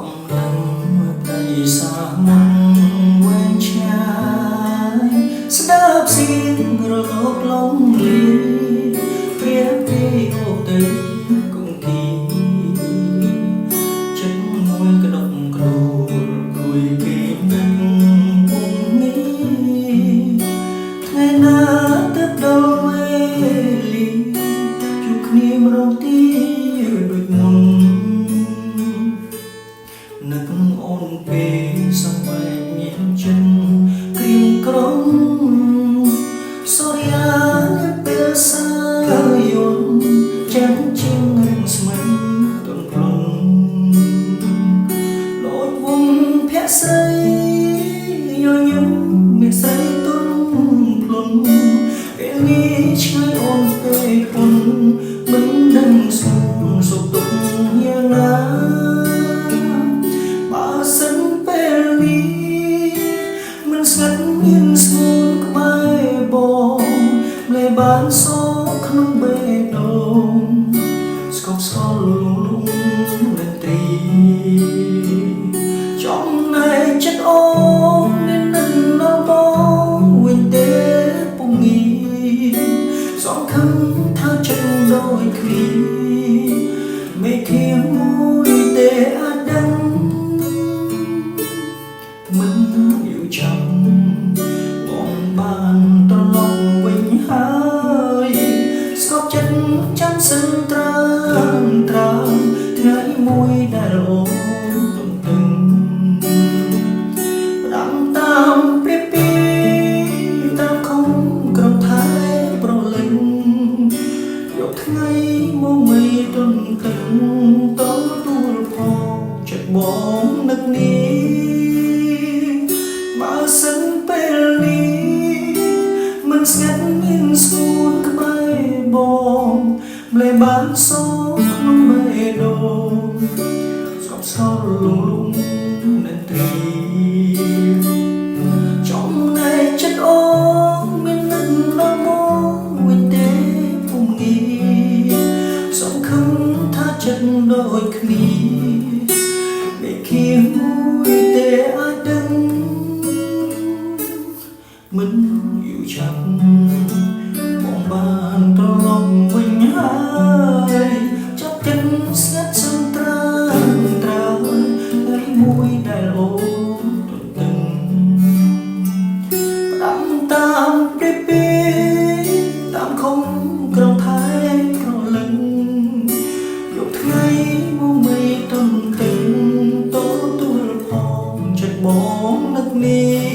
កំឡឹងព្រៃសាមុនវែងឆ្ងាយស្ដាប់เสียងរលកលំលីព្រាពីអូទៅគង្គីចិត្តមួយកដុកក្រួលគួយគេនឹងពុំនេះថ្ងៃណាទឹកដល់វេលាជួបគ្នាម្ដងទៀតដូចមុននឹកអូនពេលសំវែងមានចិត្តក្រៀមក្រំសូរិយាពេលសាយន្តចាំជាងរឹងស្មៃទន់ភ្លន់លោតវងភ័ក្រស្រីយញឹមមានស្រីទន់ភ្លន់ពេលនេះឆ្ងាយអូនពេលពុនមិនដឹងសុខទុក្ខយ៉ាងណាបើសិនពេលនេះមិនស្ងាត់មានស្ងួនក្បែរបងលែបានសោកក្នុងបេះដូងស្កប់ស្កល់លងលងនៅទីចំណែកចិត្តអូននឹងដល់បងវិញទេពុំងាយសងខឹងថាចិត្តដូចគ្នាមេឃៀងមួយទេអាចដឹងមិនយូរចាំបងបានត្រឡប់វិញហើយស្គប់ចិត្តចាំសិនត្រាំថ្ងៃមួយដែលអូនទន្ទឹងផ្ដាំតាមព្រាពីតាមខំក្រំថែប្រលឹងយកថ្ងៃមកមិនទន្ទឹងតទួលផងចិត្តបងនឹកនេះបើសិនពេលនេះមិនស្ងាត់មានស្ងួនក្បែរបងម្លេបានសោកក្នុងបេះដូងស្កប់ស្កល់លងលងនៅទីចំណែកចិត្តអូនមាននឹងដល់មកវិញទេពុំងាយសង្ឃឹមថាចិត្តដូចគ្នាមេឃៀងមួយទេអាចដឹងមិនយូរចាំបងបានត្រឡប់វិញហើយចាប់ចិត្តស្ងាត់សន្ត្រាថ្ងៃមួយដែលអូនទន្ទឹងផ្ដាំតាមព្រាពីតាមខំក្រំថែប្រលឹងយកថ្ងៃមកមិនទន្ទឹងតទួលផងចិត្តបងនឹកនេះ